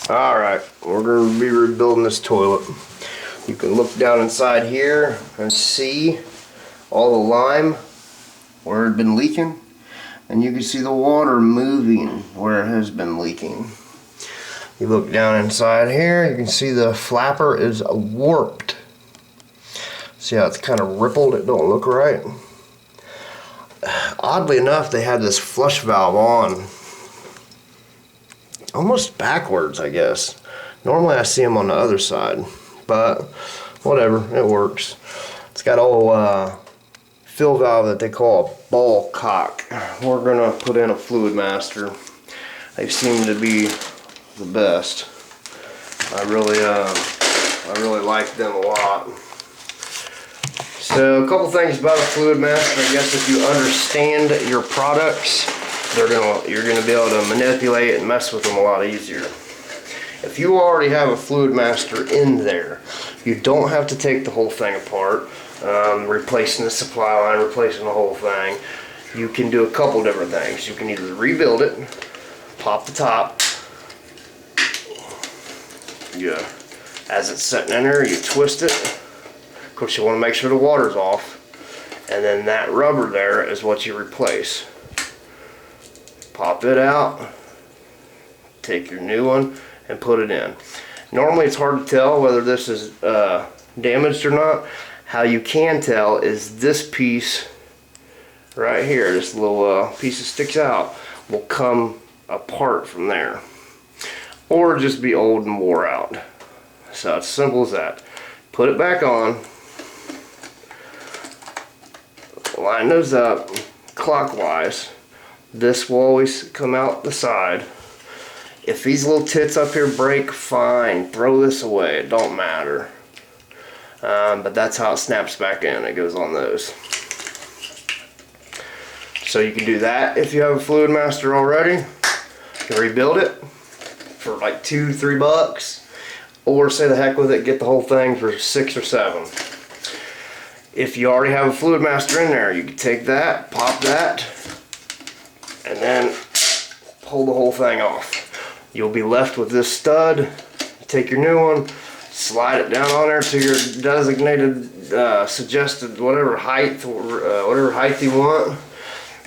Alright, we're going to be rebuilding this toilet. You can look down inside here and see all the lime where it had been leaking, and you can see the water moving where it has been leaking. You look down inside here, you can see the flapper is warped. See how it's kind of rippled? It don't look right. Oddly enough, they had this flush valve on almost backwards, I guess. Normally I see them on the other side, but whatever, it works. It's got a old fill valve that they call a ball cock. We're gonna put in a fluidmaster. They seem to be the best. I really like them a lot. So a couple things about a fluidmaster. I guess if you understand your products, you're gonna be able to manipulate and mess with them a lot easier. If you already have a fluidmaster in there, you don't have to take the whole thing apart, replacing the supply line, replacing the whole thing. You can do a couple different things. You can either rebuild it, pop the top, as it's sitting in there, you twist it. Of course, you want to make sure the water's off, and then that rubber there is what you replace. Pop it out, take your new one and put it in. Normally it's hard to tell whether this is damaged or not. How you can tell is this piece right here, this little piece that sticks out, will come apart from there, or just be old and wore out. So it's simple as that. Put it back on, line those up clockwise. This will always come out the side. If these little tits up here break, fine, throw this away, it don't matter. But that's how it snaps back in. It goes on those. So you can do that if you have a fluidmaster already. You can rebuild it for like $2-3, or say the heck with it, get the whole thing for $6 or $7. If you already have a fluidmaster in there, you can take that, pop that, and then pull the whole thing off. You'll be left with this stud. Take your new one, slide it down on there to your designated, suggested whatever height you want.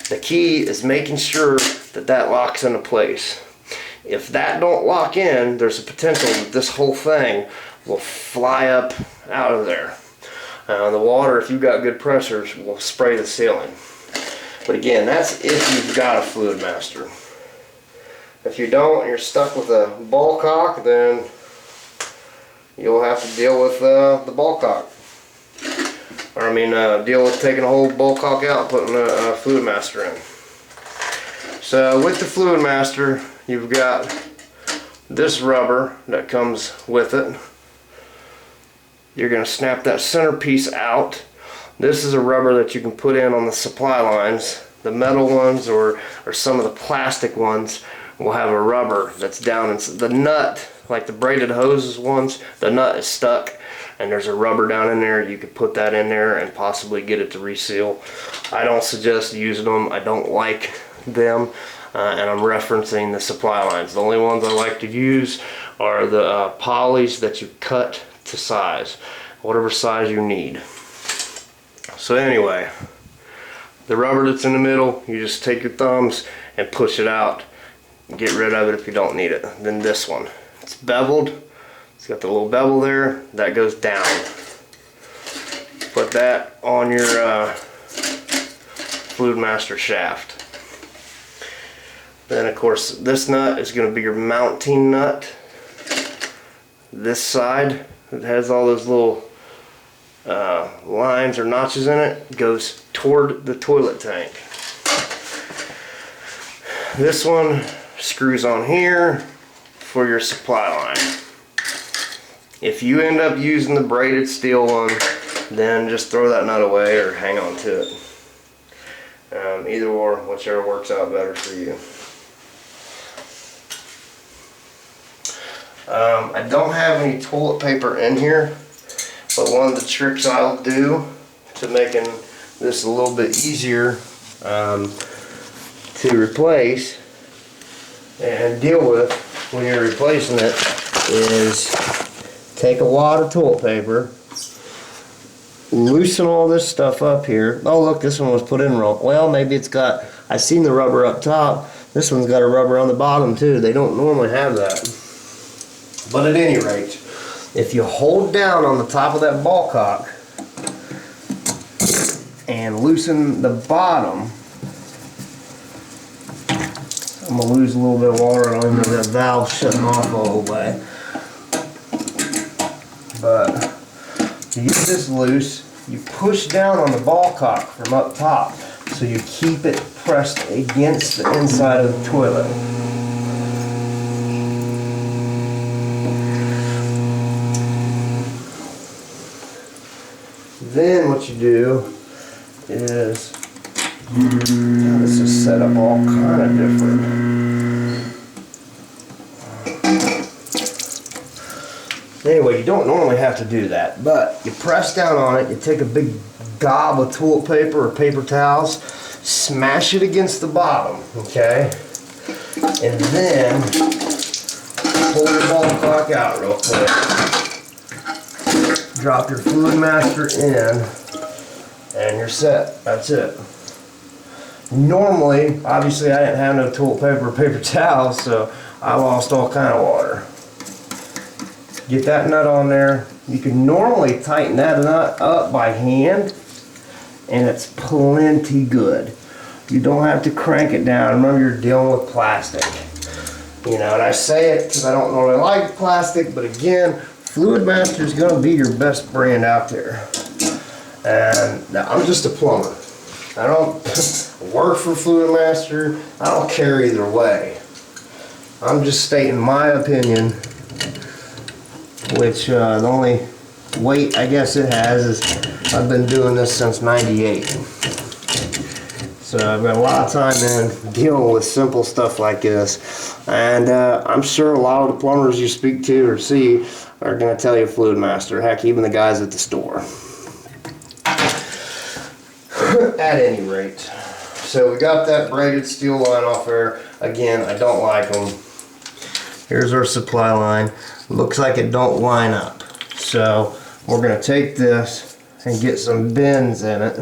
The key is making sure that that locks into place. If that don't lock in, there's a potential that this whole thing will fly up out of there. The water, if you've got good pressures, will spray the ceiling. But again, that's if you've got a fluidmaster. If you don't and you're stuck with a ball cock, then you'll have to deal with the ball cock. Or I mean, deal with taking a whole ball cock out and putting a fluidmaster in. So with the fluidmaster, you've got this rubber that comes with it. You're going to snap that center piece out. This is a rubber that you can put in on the supply lines. The metal ones or some of the plastic ones will have a rubber that's down in the nut, like the braided hoses ones. The nut is stuck and there's a rubber down in there. You could put that in there and possibly get it to reseal. I don't suggest using them. I don't like them, and I'm referencing the supply lines. The only ones I like to use are the polys that you cut to size, whatever size you need. So anyway, the rubber that's in the middle, you just take your thumbs and push it out. Get rid of it if you don't need it. Then this one, it's beveled. It's got the little bevel there. That goes down. Put that on your fluidmaster shaft. Then of course this nut is going to be your mounting nut. This side, it has all those little lines or notches in it, goes toward the toilet tank. This one screws on here for your supply line. If you end up using the braided steel one, then just throw that nut away or hang on to it. Either or, whichever works out better for you. I don't have any toilet paper in here, but one of the tricks I'll do to making this a little bit easier to replace and deal with when you're replacing it is take a wad of toilet paper, loosen all this stuff up here. Oh look, this one was put in wrong. Well, maybe it's got, I seen the rubber up top. This one's got a rubber on the bottom too. They don't normally have that. But at any rate, if you hold down on the top of that ball cock and loosen the bottom, I'm going to lose a little bit of water. I don't even know that valve shutting off all the way. But you get this loose, you push down on the ball cock from up top so you keep it pressed against the inside of the toilet. Then what you do is, this is set up all kind of different. Anyway, you don't normally have to do that, but you press down on it, you take a big gob of toilet paper or paper towels, smash it against the bottom, okay? And then pull the ball cock out real quick. Drop your fluidmaster in, and you're set. That's it. Normally, obviously I didn't have no toilet paper or paper towels, so I lost all kind of water. Get that nut on there. You can normally tighten that nut up by hand, and it's plenty good. You don't have to crank it down. Remember, you're dealing with plastic. You know, and I say it because I don't normally like plastic, but again, Fluidmaster is going to be your best brand out there. And I'm just a plumber. I don't work for Fluidmaster. I don't care either way. I'm just stating my opinion, which the only weight I guess it has is I've been doing this since '98. So I've got a lot of time in dealing with simple stuff like this. And I'm sure a lot of the plumbers you speak to or see are going to tell you Fluidmaster. Heck, even the guys at the store. At any rate. So we got that braided steel line off there. Again, I don't like them. Here's our supply line. Looks like it don't line up. So we're going to take this and get some bends in it.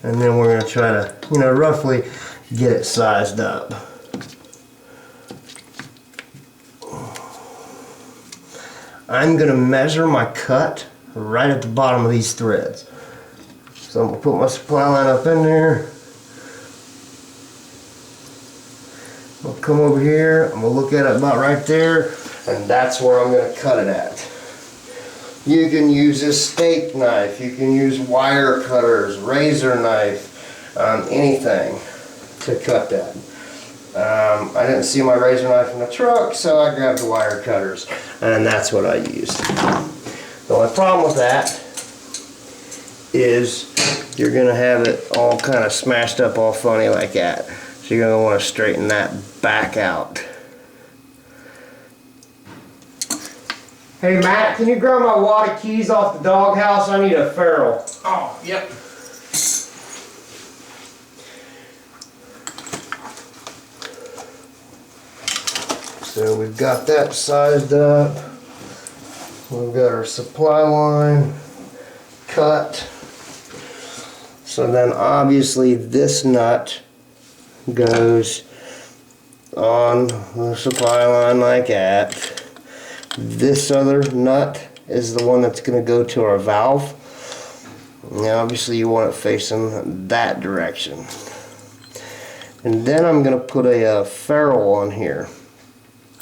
And then we're going to try to, you know, roughly get it sized up. I'm going to measure my cut right at the bottom of these threads. So I'm going to put my supply line up in there. I'll come over here, I'm going to look at it about right there, and that's where I'm going to cut it at. You can use a steak knife, you can use wire cutters, razor knife, anything to cut that. I didn't see my razor knife in the truck, so I grabbed the wire cutters, and that's what I used. The only problem with that is you're going to have it all kind of smashed up all funny like that. So you're going to want to straighten that back out. Hey Matt, can you grab my wad of keys off the doghouse? I need a ferrule. Oh, yep. So we've got that sized up. We've got our supply line cut. So then obviously this nut goes on the supply line like that. This other nut is the one that's going to go to our valve. Now obviously you want it facing that direction. And then I'm going to put a ferrule on here.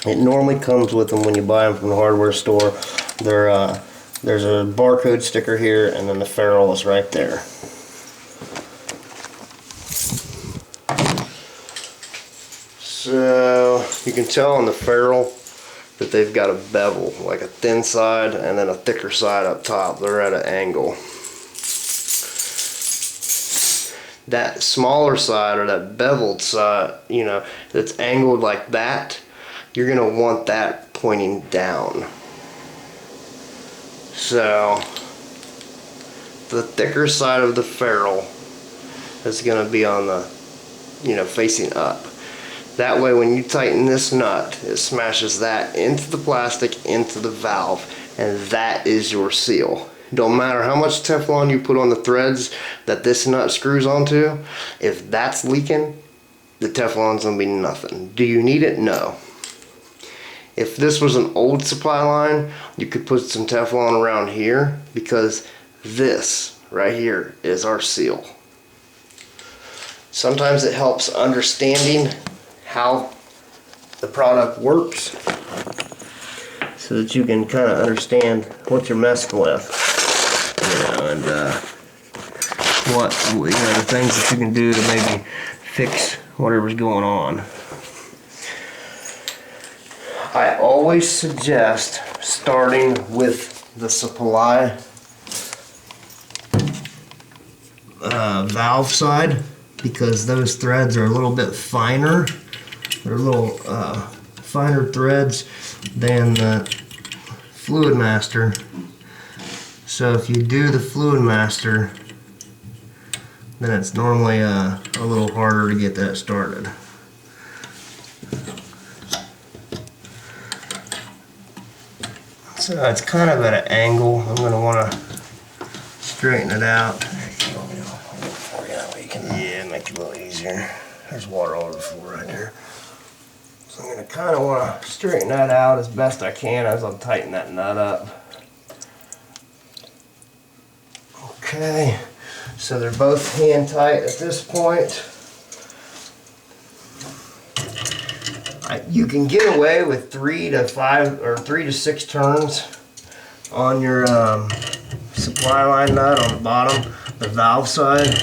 It normally comes with them when you buy them from the hardware store. There's a barcode sticker here, and then the ferrule is right there. So you can tell on the ferrule that they've got a bevel, like a thin side and then a thicker side up top. They're at an angle. That smaller side, or that beveled side, you know, that's angled like that, you're going to want that pointing down. So the thicker side of the ferrule is going to be on the, you know, facing up. That way when you tighten this nut, it smashes that into the plastic, into the valve, and that is your seal. Don't matter how much Teflon you put on the threads that this nut screws onto, if that's leaking, the Teflon's gonna be nothing. Do you need it? No. If this was an old supply line, you could put some Teflon around here, because this right here is our seal. Sometimes it helps understanding how the product works so that you can kind of understand what you're messing with, and what the things that you can do to maybe fix whatever's going on. I always suggest starting with the supply valve side, because those threads are a little bit finer. They're a little finer threads than the fluidmaster. So if you do the fluidmaster, then it's normally a little harder to get that started. So it's kind of at an angle. I'm going to want to straighten it out. Yeah, make it a little easier. There's water all over the floor right there. So I'm going to kind of want to straighten that out as best I can as I'm tightening that nut up. Okay, so they're both hand tight at this point. You can get away with 3 to 5 or 3 to 6 turns on your supply line nut on the bottom, the valve side.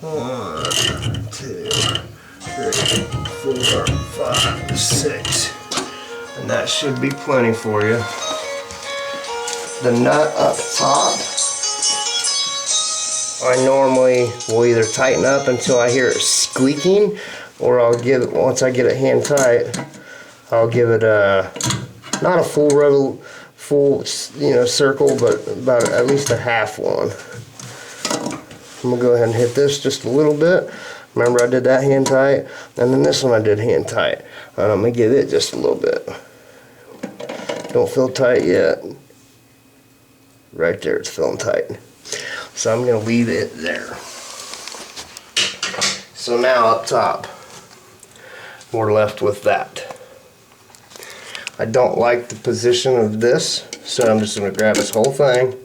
1, 2, 3, 4, 5, 6, and that should be plenty for you. The nut up top, I normally will either tighten up until I hear it squeaking, or I'll give it, once I get it hand tight, I'll give it a, not a full circle, but about at least a half one. I'm gonna go ahead and hit this just a little bit. Remember, I did that hand tight, and then this one I did hand tight. And I'm gonna give it just a little bit. Don't feel tight yet. Right there, it's feeling tight. So I'm gonna leave it there. So now up top, we're left with that. I don't like the position of this, so I'm just gonna grab this whole thing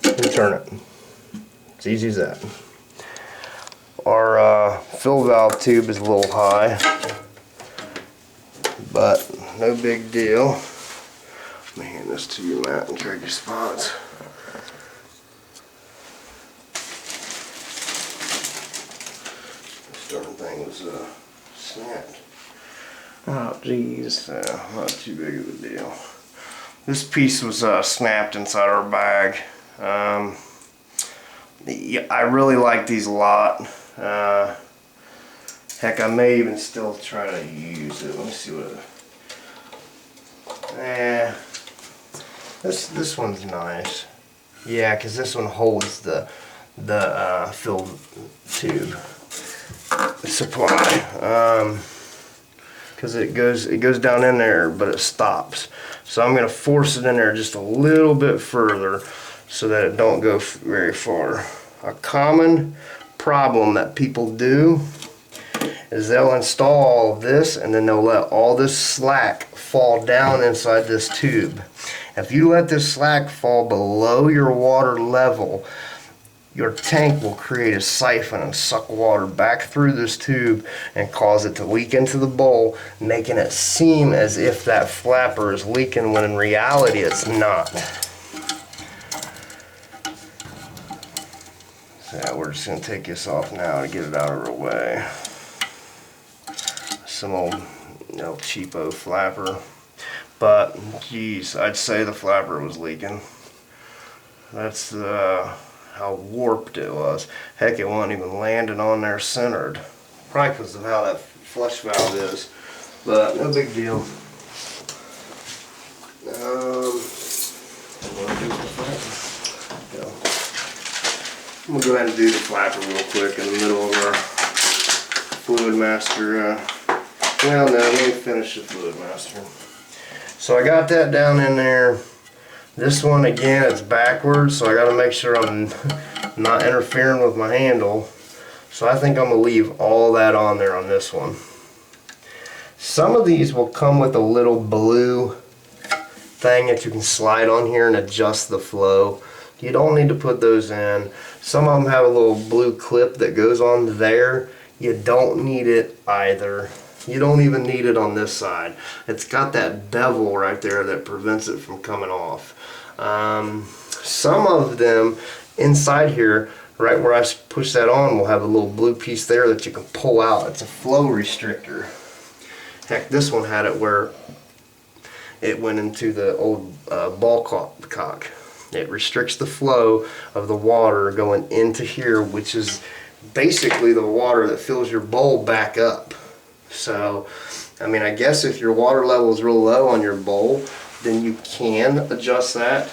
and turn it. It's easy as that. Our fill valve tube is a little high, but no big deal. Let me hand this to you, Matt, and trade your spots. This darn thing was snapped. Oh geez, not too big of a deal. This piece was snapped inside our bag. Yeah, I really like these a lot. Heck, I may even still try to use it. Let me see what this one's nice. Yeah, because this one holds the fill tube supply. Because it goes down in there, but it stops. So I'm gonna force it in there just a little bit further so that it don't go very far. A common problem that people do is they'll install this and then they'll let all this slack fall down inside this tube. If you let this slack fall below your water level, your tank will create a siphon and suck water back through this tube and cause it to leak into the bowl, making it seem as if that flapper is leaking when in reality it's not. So yeah, we're just going to take this off now to get it out of our way. Some old cheapo flapper. But geez, I'd say the flapper was leaking. That's how warped it was. Heck, it wasn't even landing on there centered. Probably because of how that flush valve is. But no big deal. I'm going to go ahead and do the flapper real quick in the middle of our fluidmaster Well, no, let me finish the fluidmaster. So I got that down in there. This one, again, it's backwards, so I got to make sure I'm not interfering with my handle. So I think I'm going to leave all that on there on this one. Some of these will come with a little blue thing that you can slide on here and adjust the flow. You don't need to put those in. Some of them have a little blue clip that goes on there. You don't need it either. You don't even need it on this side. It's got that bevel right there that prevents it from coming off. Some of them inside here, right where I push that on, will have a little blue piece there that you can pull out. It's a flow restrictor. Heck, this one had it where it went into the old ball cock. It restricts the flow of the water going into here, which is basically the water that fills your bowl back up. So, I mean, I guess if your water level is real low on your bowl, then you can adjust that.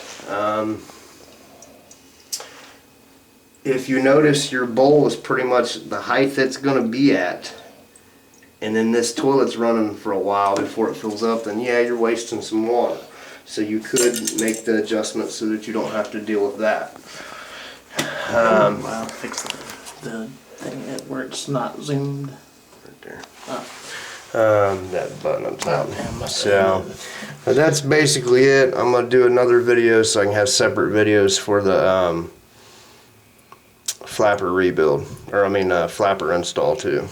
If you notice your bowl is pretty much the height it's going to be at, and then this toilet's running for a while before it fills up, then yeah, you're wasting some water. So you could make the adjustment so that you don't have to deal with that. Wow, fix the thing where it's not zoomed. Right there. Oh. That button up top. Oh, So, but that's basically it. I'm going to do another video so I can have separate videos for the flapper rebuild. Or I mean flapper install too.